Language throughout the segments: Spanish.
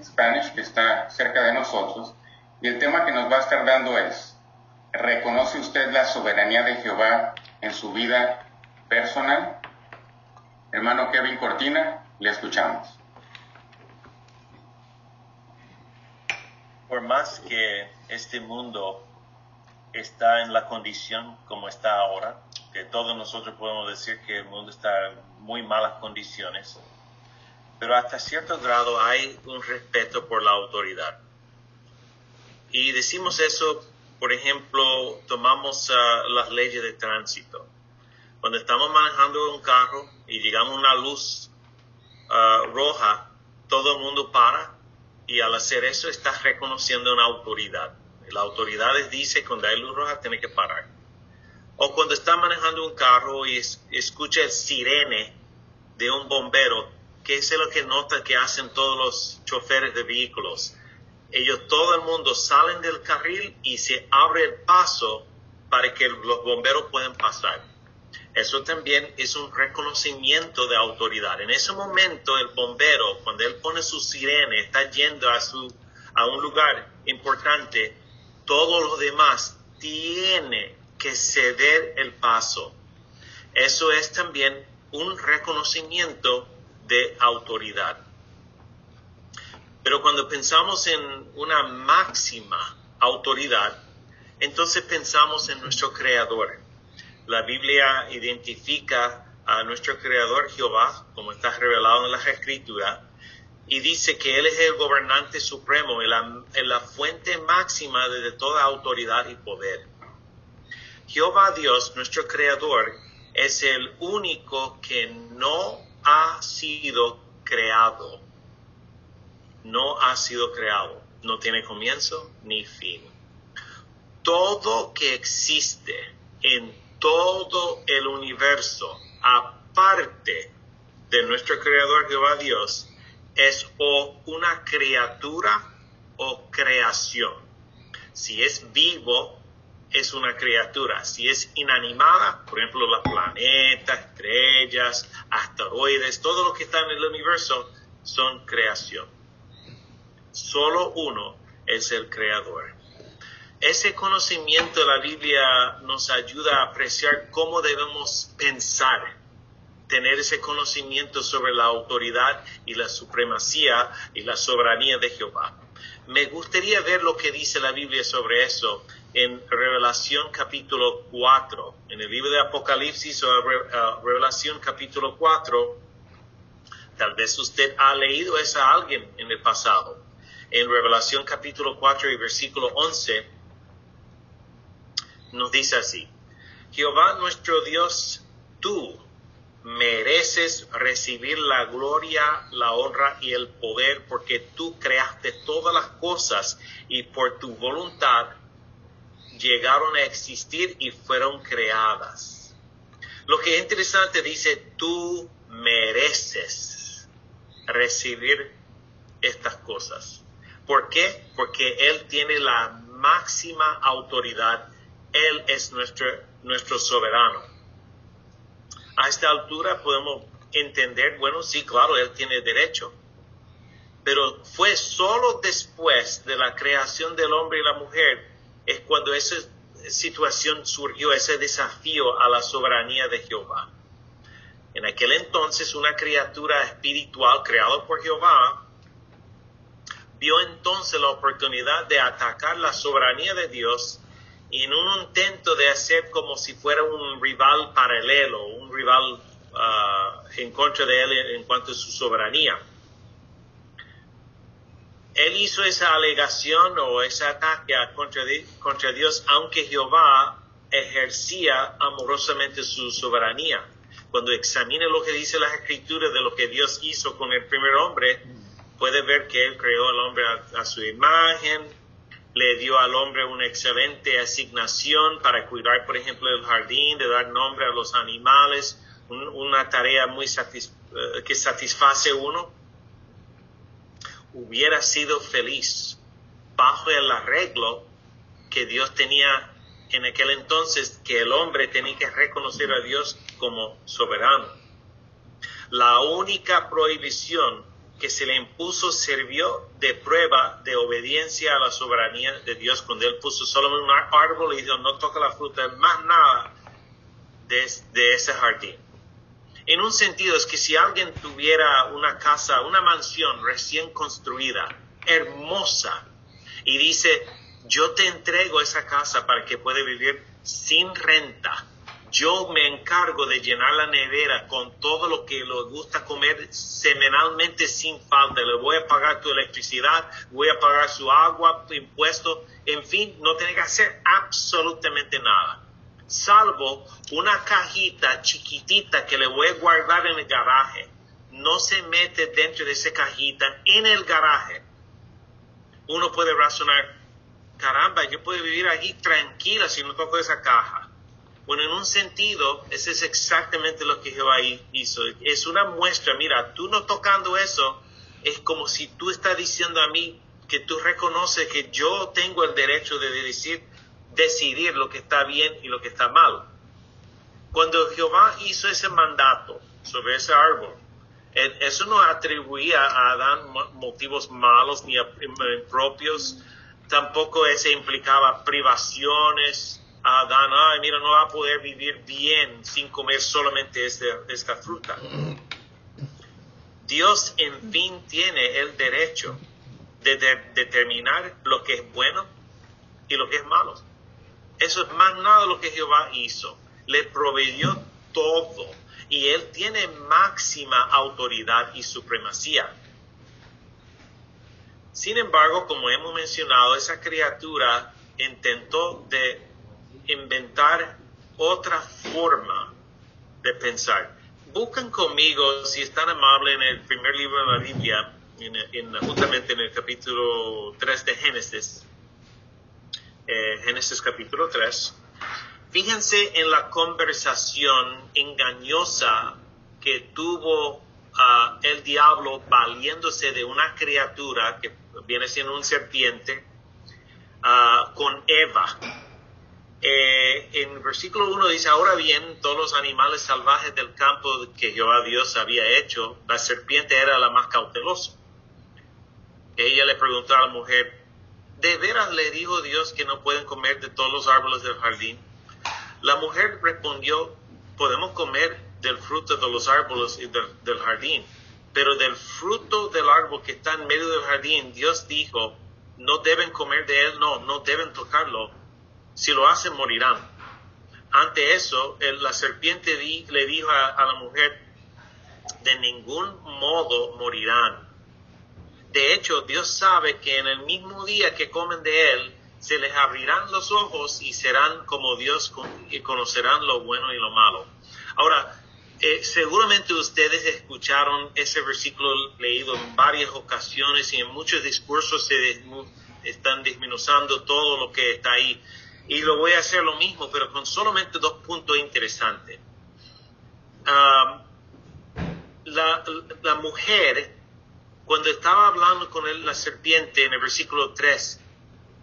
Spanish, que está cerca de nosotros, y el tema que nos va a estar dando es: ¿reconoce usted la soberanía de Jehová en su vida personal? Hermano Kevin Cortina, le escuchamos. Por más que este mundo está en la condición como está ahora, que todos nosotros podemos decir que el mundo está en muy malas condiciones, pero hasta cierto grado hay un respeto por la autoridad. Y decimos eso, por ejemplo, tomamos las leyes de tránsito. Cuando estamos manejando un carro y llegamos a una luz roja, todo el mundo para, y al hacer eso estás reconociendo una autoridad. La autoridad dice cuando hay luz roja tiene que parar. O cuando estás manejando un carro y escucha el sirene de un bombero, que es lo que nota que hacen todos los choferes de vehículos. Todo el mundo salen del carril y se abre el paso para que los bomberos puedan pasar. Eso también es un reconocimiento de autoridad. En ese momento el bombero, cuando él pone su sirene, está yendo a un lugar importante, todos los demás tienen que ceder el paso. Eso es también un reconocimiento de autoridad. Pero cuando pensamos en una máxima autoridad, entonces pensamos en nuestro Creador. La Biblia identifica a nuestro Creador Jehová, como está revelado en las Escrituras, y dice que Él es el gobernante supremo, la fuente máxima de toda autoridad y poder. Jehová Dios, nuestro Creador, es el único que no ha sido creado. No ha sido creado. No tiene comienzo ni fin. Todo que existe en todo el universo, aparte de nuestro Creador Jehová Dios, es o una criatura o creación. Si es vivo, es una criatura. Si es inanimada, por ejemplo, los planetas, estrellas, asteroides, todo lo que está en el universo son creación. Solo uno es el Creador. Ese conocimiento de la Biblia nos ayuda a apreciar cómo debemos pensar, tener ese conocimiento sobre la autoridad y la supremacía y la soberanía de Jehová. Me gustaría ver lo que dice la Biblia sobre eso en Revelación capítulo 4. En el libro de Apocalipsis o Revelación capítulo 4, tal vez usted ha leído eso a alguien en el pasado. En Revelación capítulo 4 y versículo 11, nos dice así: Jehová nuestro Dios, tú mereces recibir la gloria, la honra y el poder, porque tú creaste todas las cosas y por tu voluntad llegaron a existir y fueron creadas. Lo que es interesante, dice, tú mereces recibir estas cosas. ¿Por qué? Porque Él tiene la máxima autoridad. Él es nuestro soberano. A esta altura podemos entender, bueno, sí, claro, Él tiene derecho. Pero fue solo después de la creación del hombre y la mujer es cuando esa situación surgió, ese desafío a la soberanía de Jehová. En aquel entonces, una criatura espiritual creada por Jehová vio entonces la oportunidad de atacar la soberanía de Dios y en un intento de hacer como si fuera un rival paralelo, un rival en contra de él en cuanto a su soberanía. Él hizo esa alegación o ese ataque contra Dios, aunque Jehová ejercía amorosamente su soberanía. Cuando examine lo que dice las Escrituras de lo que Dios hizo con el primer hombre, puede ver que Él creó al hombre a su imagen, le dio al hombre una excelente asignación para cuidar, por ejemplo, el jardín, de dar nombre a los animales, una tarea muy que satisface uno. Hubiera sido feliz bajo el arreglo que Dios tenía en aquel entonces, que el hombre tenía que reconocer a Dios como soberano. La única prohibición que se le impuso sirvió de prueba de obediencia a la soberanía de Dios cuando él puso solo un árbol y dijo no toca la fruta, más nada de ese jardín. En un sentido es que si alguien tuviera una casa, una mansión recién construida, hermosa, y dice, yo te entrego esa casa para que puedas vivir sin renta. Yo me encargo de llenar la nevera con todo lo que le gusta comer semanalmente sin falta. Le voy a pagar tu electricidad, voy a pagar su agua, tu impuesto. En fin, no tiene que hacer absolutamente nada. Salvo una cajita chiquitita que le voy a guardar en el garaje. No se mete dentro de esa cajita en el garaje. Uno puede razonar, caramba, yo puedo vivir aquí tranquila si no toco esa caja. Bueno, en un sentido, ese es exactamente lo que Jehová hizo. Es una muestra, mira, tú no tocando eso, es como si tú estás diciendo a mí que tú reconoces que yo tengo el derecho de decidir lo que está bien y lo que está mal. Cuando Jehová hizo ese mandato sobre ese árbol, eso no atribuía a Adán motivos malos ni impropios, tampoco ese implicaba privaciones a Adán, ay, mira, no va a poder vivir bien sin comer solamente esta fruta. Dios, en fin, tiene el derecho de determinar lo que es bueno y lo que es malo. Eso es más nada lo que Jehová hizo. Le proveyó todo y Él tiene máxima autoridad y supremacía. Sin embargo, como hemos mencionado, esa criatura intentó de inventar otra forma de pensar. Buscan conmigo, si es tan amable, en el primer libro de la Biblia, justamente en el capítulo 3 de Génesis. Génesis capítulo 3. Fíjense en la conversación engañosa que tuvo el diablo valiéndose de una criatura que viene siendo un serpiente con Eva. En el versículo 1 dice, ahora bien, todos los animales salvajes del campo que Jehová Dios había hecho, la serpiente era la más cautelosa. Ella le preguntó a la mujer, ¿de veras le dijo Dios que no pueden comer de todos los árboles del jardín? La mujer respondió, podemos comer del fruto de los árboles y del jardín, pero del fruto del árbol que está en medio del jardín, Dios dijo, no deben comer de él, no deben tocarlo. Si lo hacen, morirán. Ante eso, la serpiente le dijo a la mujer, de ningún modo morirán. De hecho, Dios sabe que en el mismo día que comen de él, se les abrirán los ojos y serán como Dios y conocerán lo bueno y lo malo. Ahora, seguramente ustedes escucharon ese versículo leído en varias ocasiones y en muchos discursos están desmenuzando todo lo que está ahí. Y lo voy a hacer lo mismo, pero con solamente 2 puntos interesantes. La mujer, cuando estaba hablando con la serpiente en el versículo 3,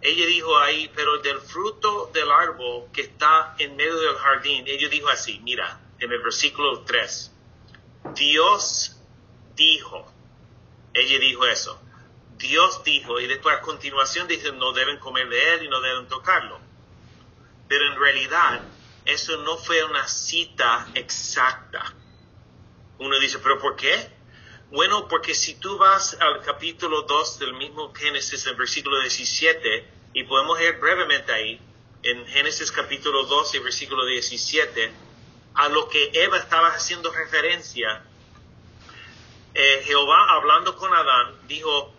ella dijo ahí, pero del fruto del árbol que está en medio del jardín, ella dijo así, mira, en el versículo 3, Dios dijo, ella dijo eso, Dios dijo, y después a continuación dice, no deben comer de él y no deben tocarlo. Pero en realidad, eso no fue una cita exacta. Uno dice, ¿pero por qué? Bueno, porque si tú vas al capítulo 2 del mismo Génesis, el versículo 17, y podemos leer brevemente ahí, en Génesis capítulo 2 y versículo 17, a lo que Eva estaba haciendo referencia, Jehová hablando con Adán, dijo,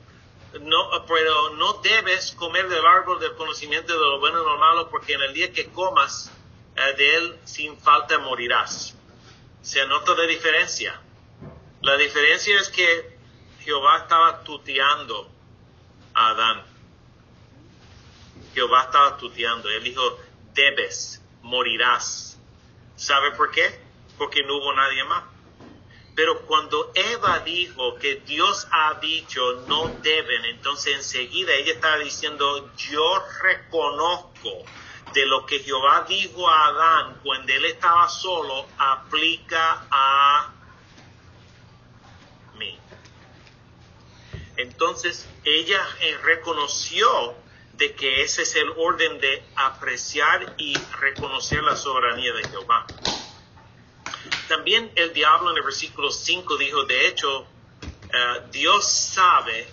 no, pero no debes comer del árbol del conocimiento de lo bueno y lo malo, porque en el día que comas de él sin falta morirás. ¿Se nota la diferencia? La diferencia es que Jehová estaba tuteando a Adán. Jehová estaba tuteando. Él dijo, debes, morirás. ¿Sabe por qué? Porque no hubo nadie más. Pero cuando Eva dijo que Dios ha dicho no deben, entonces enseguida ella estaba diciendo, yo reconozco de lo que Jehová dijo a Adán cuando él estaba solo, aplica a mí. Entonces ella reconoció de que ese es el orden de apreciar y reconocer la soberanía de Jehová. También el diablo en el versículo 5 dijo, de hecho, Dios sabe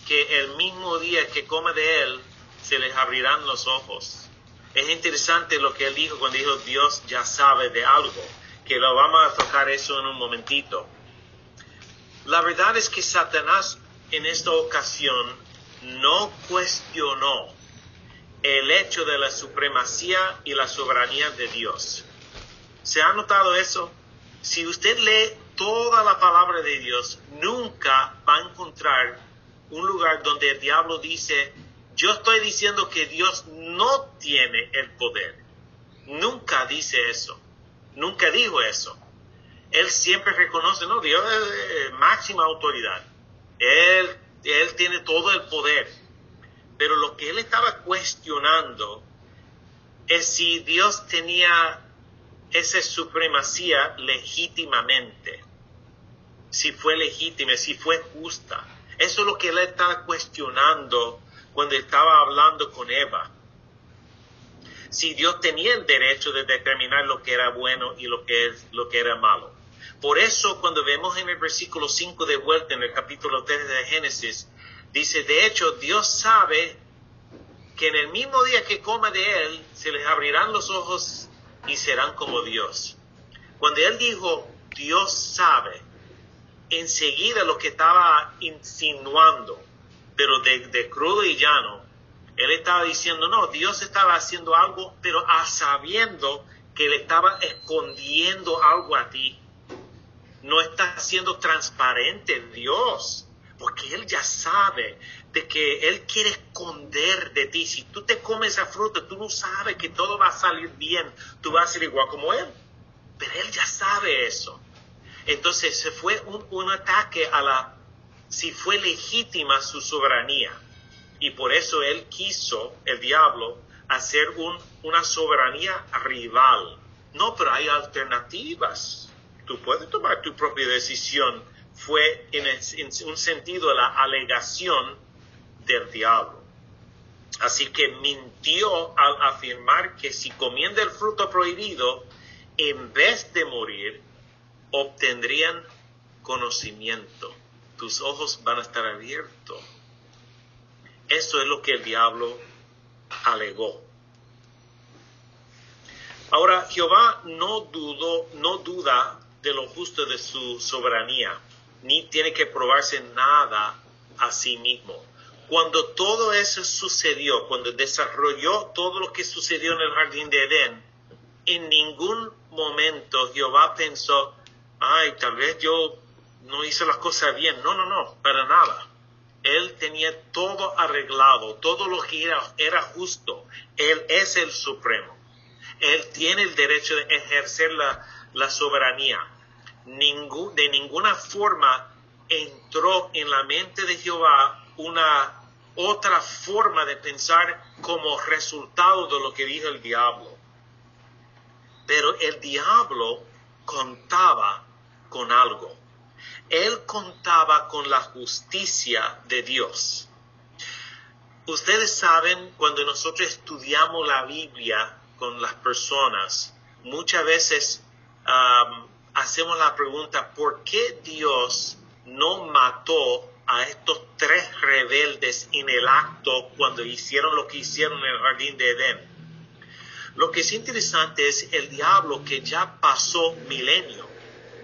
que el mismo día que come de él, se les abrirán los ojos. Es interesante lo que él dijo cuando dijo, Dios ya sabe de algo, que lo vamos a tocar eso en un momentito. La verdad es que Satanás en esta ocasión no cuestionó el hecho de la supremacía y la soberanía de Dios. ¿Se ha notado eso? Si usted lee toda la palabra de Dios, nunca va a encontrar un lugar donde el diablo dice, yo estoy diciendo que Dios no tiene el poder. Nunca dice eso. Nunca dijo eso. Él siempre reconoce, no, Dios es máxima autoridad. Él tiene todo el poder. Pero lo que él estaba cuestionando es si Dios tenía esa supremacía legítimamente. Si fue legítima, si fue justa. Eso es lo que él estaba cuestionando cuando estaba hablando con Eva. Si Dios tenía el derecho de determinar lo que era bueno y lo que era malo. Por eso cuando vemos en el versículo 5 de vuelta en el capítulo 3 de Génesis, dice, de hecho Dios sabe que en el mismo día que coma de él, se les abrirán los ojos y serán como Dios. Cuando él dijo, Dios sabe, enseguida lo que estaba insinuando, pero de crudo y llano, él estaba diciendo, no, Dios estaba haciendo algo, pero sabiendo que le estaba escondiendo algo a ti. No está siendo transparente Dios, porque él ya sabe de que él quiere esconder de ti. Si tú te comes esa fruta, tú no sabes que todo va a salir bien, tú vas a ser igual como él. Pero él ya sabe eso. Entonces se fue un ataque a si fue legítima su soberanía. Y por eso él quiso, el diablo, hacer una soberanía rival. No, pero hay alternativas. Tú puedes tomar tu propia decisión. Fue en un sentido la alegación del diablo. Así que mintió al afirmar que si comían del fruto prohibido, en vez de morir, obtendrían conocimiento. Tus ojos van a estar abiertos. Eso es lo que el diablo alegó. Ahora, Jehová no duda de lo justo de su soberanía, ni tiene que probarse nada a sí mismo. Cuando todo eso sucedió, cuando desarrolló todo lo que sucedió en el jardín de Edén, en ningún momento Jehová pensó, ay, tal vez yo no hice las cosas bien. No, para nada. Él tenía todo arreglado, todo lo que era justo. Él es el supremo. Él tiene el derecho de ejercer la soberanía. De ninguna forma entró en la mente de Jehová una otra forma de pensar como resultado de lo que dijo el diablo. Pero el diablo contaba con algo. Él contaba con la justicia de Dios. Ustedes saben, cuando nosotros estudiamos la Biblia con las personas, muchas veces hacemos la pregunta, ¿por qué Dios no mató a estos 3 rebeldes en el acto cuando hicieron lo que hicieron en el jardín de Edén? Lo que es interesante es el diablo, que ya pasó milenio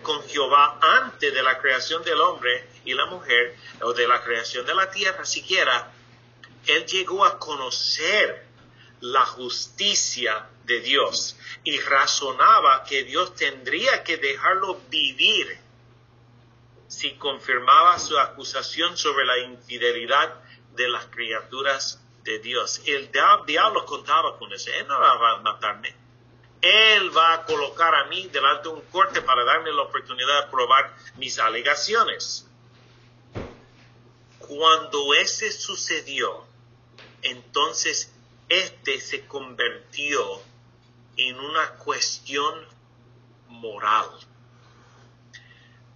con Jehová antes de la creación del hombre y la mujer, o de la creación de la tierra siquiera. Él llegó a conocer la justicia de Dios y razonaba que Dios tendría que dejarlo vivir si confirmaba su acusación sobre la infidelidad de las criaturas de Dios. El diablo contaba con eso. Él no va a matarme. Él va a colocar a mí delante de un corte para darme la oportunidad de probar mis alegaciones. Cuando ese sucedió, entonces se convirtió en una cuestión moral.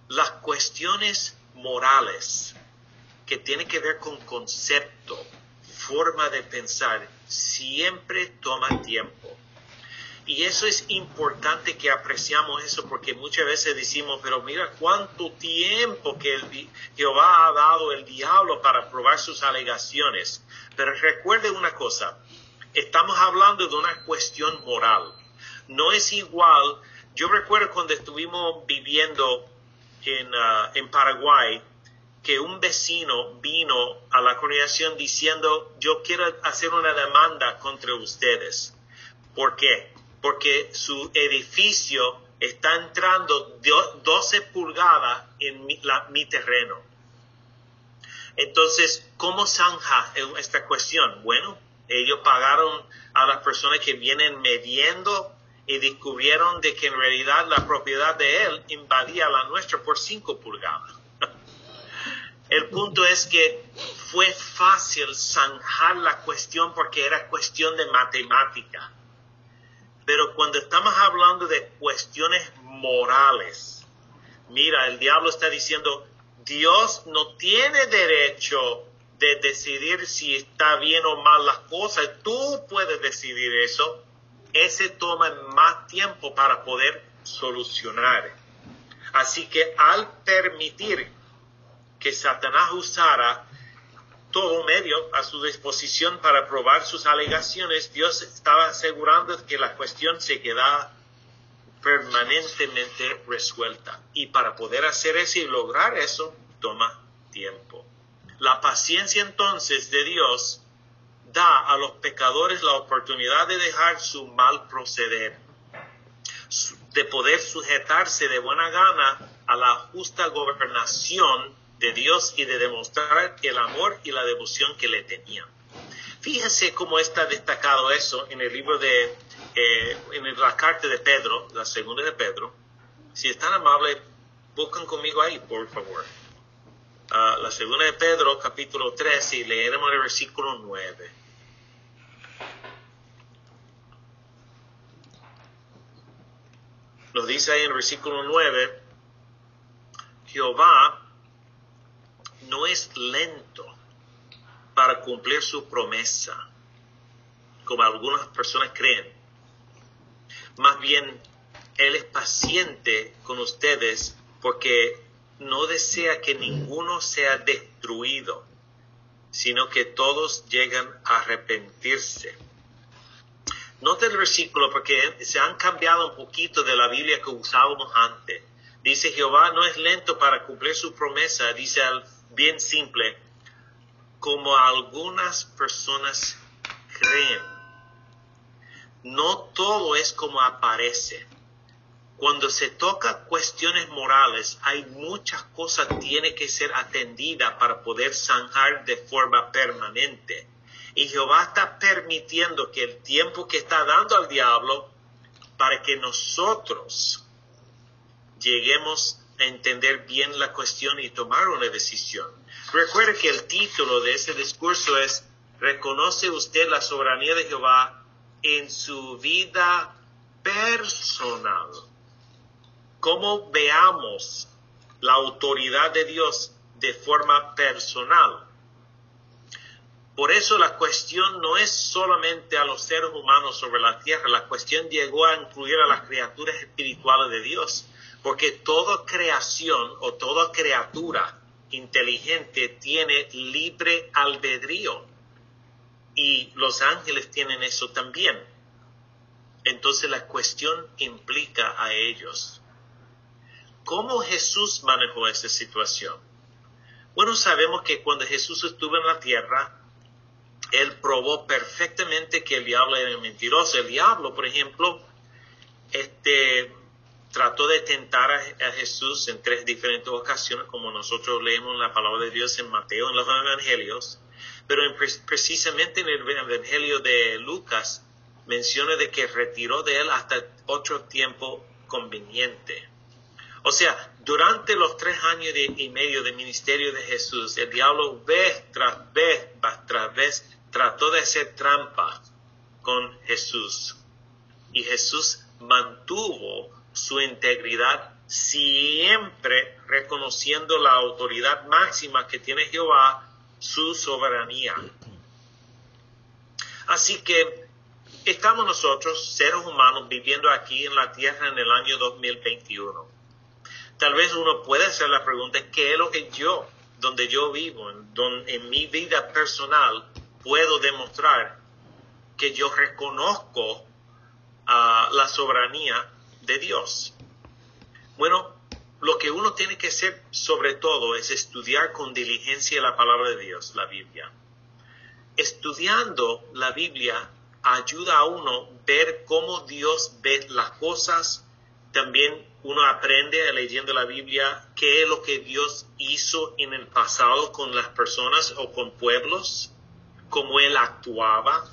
Las cuestiones morales que tiene que ver con concepto, forma de pensar, siempre toma tiempo. Y eso es importante que apreciamos eso, porque muchas veces decimos, pero mira cuánto tiempo que Jehová ha dado el diablo para probar sus alegaciones. Pero recuerde una cosa, estamos hablando de una cuestión moral. No es igual. Yo recuerdo cuando estuvimos viviendo en Paraguay, que un vecino vino a la congregación diciendo, yo quiero hacer una demanda contra ustedes. ¿Por qué? Porque su edificio está entrando 12 pulgadas en mi terreno. Entonces, ¿cómo zanja esta cuestión? Bueno, ellos pagaron a las personas que vienen midiendo y descubrieron de que en realidad la propiedad de él invadía la nuestra por 5 pulgadas. El punto es que fue fácil zanjar la cuestión porque era cuestión de matemática. Pero cuando estamos hablando de cuestiones morales, mira, el diablo está diciendo, Dios no tiene derecho de decidir si está bien o mal las cosas. Tú puedes decidir eso. Ese toma más tiempo para poder solucionar. Así que al permitir que Satanás usara todo medio a su disposición para probar sus alegaciones, Dios estaba asegurando que la cuestión se quedaba permanentemente resuelta. Y para poder hacer eso y lograr eso, toma tiempo. La paciencia entonces de Dios da a los pecadores la oportunidad de dejar su mal proceder, de poder sujetarse de buena gana a la justa gobernación de Dios y de demostrar el amor y la devoción que le tenían. Fíjese cómo está destacado eso en el libro en la carta de Pedro, la segunda de Pedro. Si es tan amable, buscan conmigo ahí, por favor. La segunda de Pedro, capítulo 3, y leeremos el versículo 9. Nos dice ahí en el versículo 9, Jehová no es lento para cumplir su promesa, como algunas personas creen. Más bien, Él es paciente con ustedes porque no desea que ninguno sea destruido, sino que todos lleguen a arrepentirse. Nota el versículo porque se han cambiado un poquito de la Biblia que usábamos antes. Dice, Jehová no es lento para cumplir su promesa, dice bien simple, como algunas personas creen. No todo es como aparece. Cuando se toca cuestiones morales, hay muchas cosas que tienen que ser atendidas para poder zanjar de forma permanente. Y Jehová está permitiendo que el tiempo que está dando al diablo para que nosotros lleguemos a entender bien la cuestión y tomar una decisión. Recuerde que el título de ese discurso es ¿reconoce usted la soberanía de Jehová en su vida personal? ¿Cómo veamos la autoridad de Dios de forma personal? Por eso la cuestión no es solamente a los seres humanos sobre la tierra, la cuestión llegó a incluir a las criaturas espirituales de Dios, porque toda creación o toda criatura inteligente tiene libre albedrío y los ángeles tienen eso también. Entonces la cuestión implica a ellos. ¿Cómo Jesús manejó esta situación? Bueno, sabemos que cuando Jesús estuvo en la tierra, Él probó perfectamente que el diablo era mentiroso. El diablo, por ejemplo, trató de tentar a Jesús en 3 diferentes ocasiones, como nosotros leemos la palabra de Dios en Mateo, en los evangelios. Pero precisamente en el evangelio de Lucas, menciona de que retiró de él hasta otro tiempo conveniente. O sea, durante los 3 años y medio de ministerio de Jesús, el diablo vez tras vez trató de hacer trampa con Jesús. Y Jesús mantuvo su integridad siempre reconociendo la autoridad máxima que tiene Jehová, su soberanía. Así que estamos nosotros, seres humanos, viviendo aquí en la tierra en el año 2021. Tal vez uno puede hacer la pregunta, ¿qué es lo que donde yo vivo, en mi vida personal, puedo demostrar que yo reconozco la soberanía de Dios? Bueno, lo que uno tiene que hacer sobre todo es estudiar con diligencia la palabra de Dios, la Biblia. Estudiando la Biblia ayuda a uno a ver cómo Dios ve las cosas. También uno aprende leyendo la Biblia qué es lo que Dios hizo en el pasado con las personas o con pueblos, cómo Él actuaba.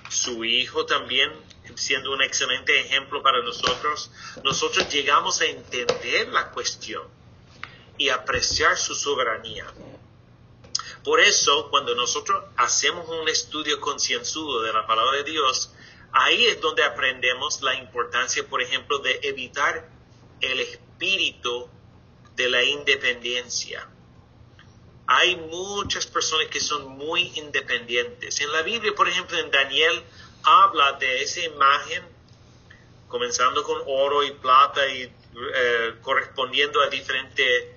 Su Hijo también, siendo un excelente ejemplo para nosotros, nosotros llegamos a entender la cuestión y apreciar su soberanía. Por eso, cuando nosotros hacemos un estudio concienzudo de la palabra de Dios, ahí es donde aprendemos la importancia, por ejemplo, de evitar el espíritu de la independencia. Hay muchas personas que son muy independientes. En la Biblia, por ejemplo, en Daniel, habla de esa imagen, comenzando con oro y plata y correspondiendo a diferentes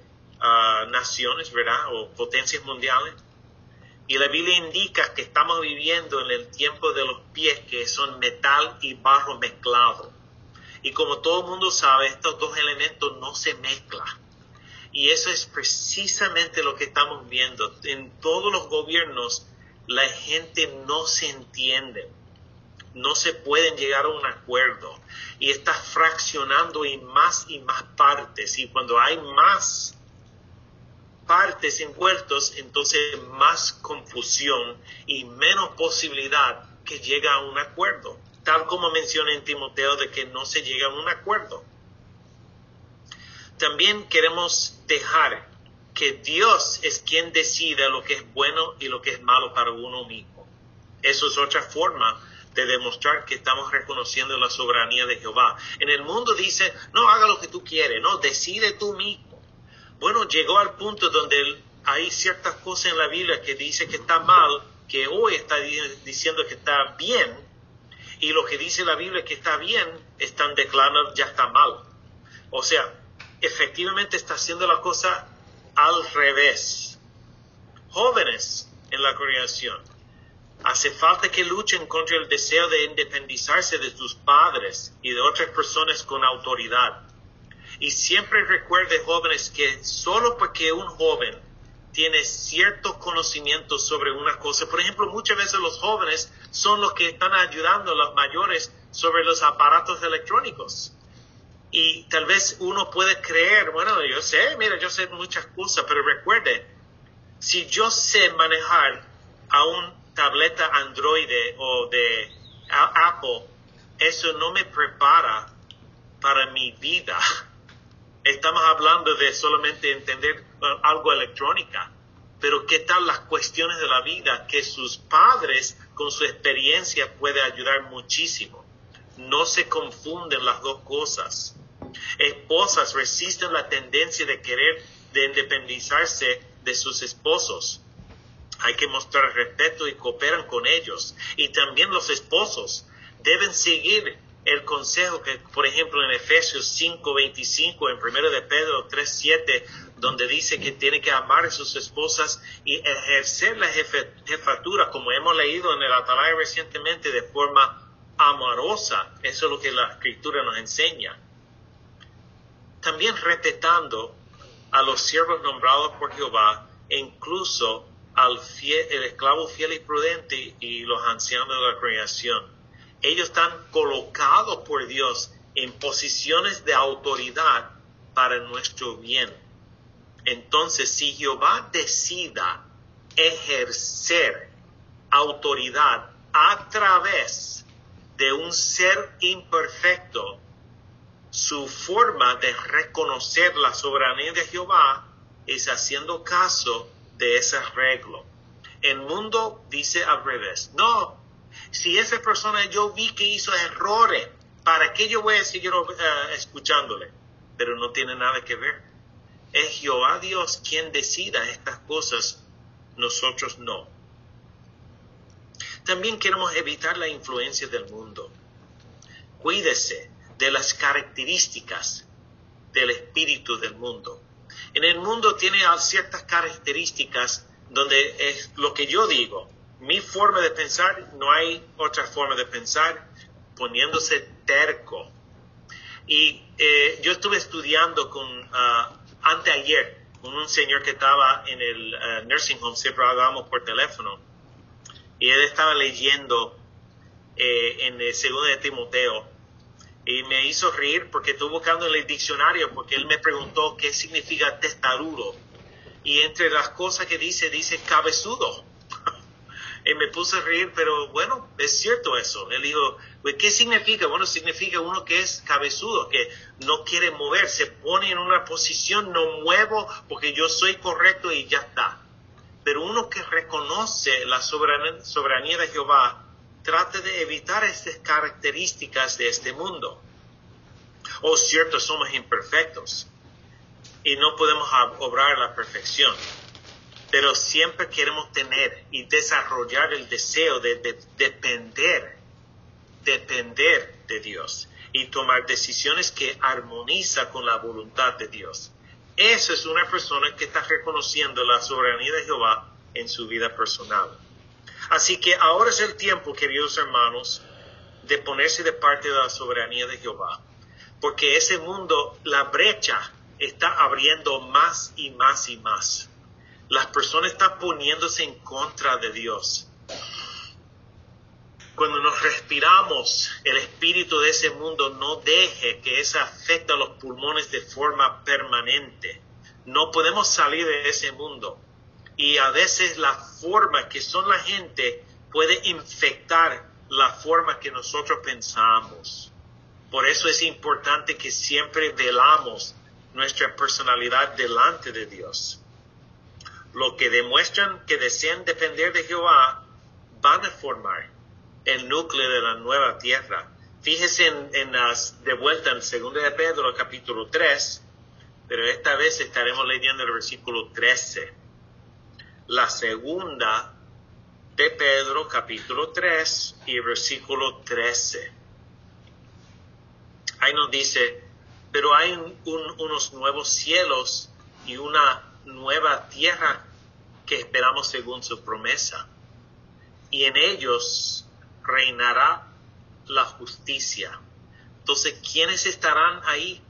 naciones, ¿verdad? O potencias mundiales. Y la Biblia indica que estamos viviendo en el tiempo de los pies, que son metal y barro mezclado. Y como todo el mundo sabe, estos dos elementos no se mezclan. Y eso es precisamente lo que estamos viendo. En todos los gobiernos, la gente no se entiende. No se pueden llegar a un acuerdo. Y está fraccionando en más y más partes. Y cuando hay más partes envueltos, entonces más confusión y menos posibilidad que llegue a un acuerdo. Tal como menciona en Timoteo de que no se llega a un acuerdo. También queremos dejar que Dios es quien decida lo que es bueno y lo que es malo para uno mismo. Eso es otra forma de demostrar que estamos reconociendo la soberanía de Jehová. En el mundo dice, no haga lo que tú quieres, no, decide tú mismo. Bueno, llegó al punto donde hay ciertas cosas en la Biblia que dice que está mal, que hoy está diciendo que está bien, y lo que dice la Biblia que está bien, están declarando ya está mal. O sea, efectivamente está haciendo la cosa al revés. Jóvenes en la congregación, hace falta que luchen contra el deseo de independizarse de sus padres y de otras personas con autoridad. Y siempre recuerde, jóvenes, que solo porque un joven tiene cierto conocimiento sobre una cosa, por ejemplo, muchas veces los jóvenes son los que están ayudando a los mayores sobre los aparatos electrónicos. Y tal vez uno puede creer, bueno, yo sé muchas cosas, pero recuerde, si yo sé manejar a un tableta Android o de Apple, eso no me prepara para mi vida. Estamos hablando de solamente entender algo electrónica, pero ¿qué tal las cuestiones de la vida? Que sus padres con su experiencia puede ayudar muchísimo. No se confunden las dos cosas. Esposas resisten la tendencia de querer independizarse de sus esposos. Hay que mostrar respeto y cooperan con ellos. Y también los esposos deben seguir el consejo que, por ejemplo, en Efesios 5:25, en 1 de Pedro 3:7, donde dice que tiene que amar a sus esposas y ejercer la jefatura, como hemos leído en el Atalaya recientemente, de forma amorosa. Eso es lo que la Escritura nos enseña. También respetando a los siervos nombrados por Jehová, e incluso el esclavo fiel y prudente y los ancianos de la congregación. Ellos están colocados por Dios en posiciones de autoridad para nuestro bien. Entonces, si Jehová decida ejercer autoridad a través de un ser imperfecto, su forma de reconocer la soberanía de Jehová es haciendo caso de ese arreglo. El mundo dice al revés. No, si esa persona yo vi que hizo errores, ¿para qué yo voy a seguir escuchándole? pero no tiene nada que ver. Es Jehová Dios quien decida estas cosas, nosotros no. También queremos evitar la influencia del mundo. Cuídese de las características del espíritu del mundo. En el mundo tiene ciertas características donde es lo que yo digo. Mi forma de pensar, no hay otra forma de pensar, poniéndose terco. Y yo estuve estudiando anteayer con un señor que estaba en el nursing home, siempre hablábamos por teléfono, y él estaba leyendo en el 2 de Timoteo, y me hizo reír porque estuve buscando en el diccionario, porque él me preguntó qué significa testarudo, y entre las cosas que dice cabezudo. Y me puse a reír, pero bueno, es cierto eso. Él dijo, ¿qué significa? Bueno, significa uno que es cabezudo, que no quiere moverse, pone en una posición, no muevo porque yo soy correcto y ya está. Pero uno que reconoce la soberanía de Jehová, trata de evitar estas características de este mundo. Oh, cierto, somos imperfectos y no podemos obrar la perfección. Pero siempre queremos tener y desarrollar el deseo de depender de Dios y tomar decisiones que armonizan con la voluntad de Dios. Esa es una persona que está reconociendo la soberanía de Jehová en su vida personal. Así que ahora es el tiempo, queridos hermanos, de ponerse de parte de la soberanía de Jehová. Porque ese mundo, la brecha, está abriendo más y más y más. Las personas están poniéndose en contra de Dios. Cuando nos respiramos, el espíritu de ese mundo no deje que eso afecte a los pulmones de forma permanente. No podemos salir de ese mundo. Y a veces la forma que son la gente puede infectar la forma que nosotros pensamos. Por eso es importante que siempre velamos nuestra personalidad delante de Dios. Los que demuestran que desean depender de Jehová van a formar el núcleo de la nueva tierra. Fíjese de vuelta en 2 de Pedro capítulo 3, pero esta vez estaremos leyendo el versículo 13. La segunda de Pedro capítulo 3 y versículo 13. Ahí nos dice, pero hay unos nuevos cielos y una nueva tierra que esperamos según su promesa, y en ellos reinará la justicia. Entonces, ¿quiénes estarán ahí?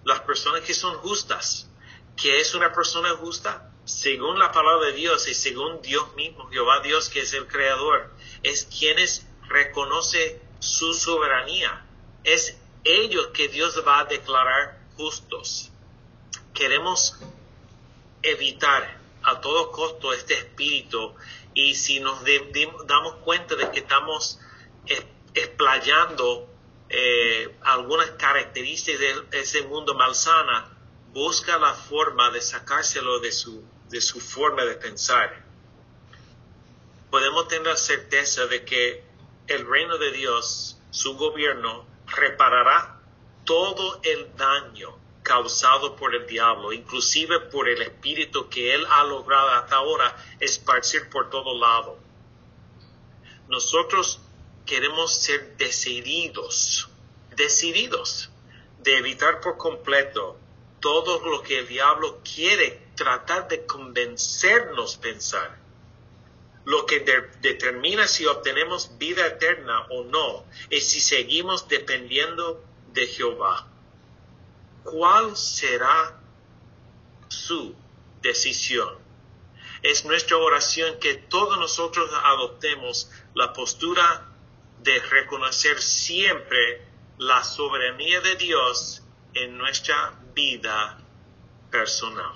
Las personas que son justas. ¿Qué es una persona justa? Según la palabra de Dios y según Dios mismo, Jehová Dios, que es el creador, es quienes reconoce su soberanía. Es ellos que Dios va a declarar justos. Queremos evitar a todo costo este espíritu, y si nos damos cuenta de que estamos explayando algunas características de ese mundo malsana, busca la forma de sacárselo de su forma de pensar. Podemos tener la certeza de que el reino de Dios, su gobierno, reparará todo el daño causado por el diablo, inclusive por el espíritu que él ha logrado hasta ahora esparcir por todo lado. Nosotros queremos ser decididos de evitar por completo todo lo que el diablo quiere tratar de convencernos pensar. Lo que determina si obtenemos vida eterna o no es si seguimos dependiendo de Jehová. ¿Cuál será su decisión? Es nuestra oración que todos nosotros adoptemos la postura de reconocer siempre la soberanía de Dios en nuestra vida personal.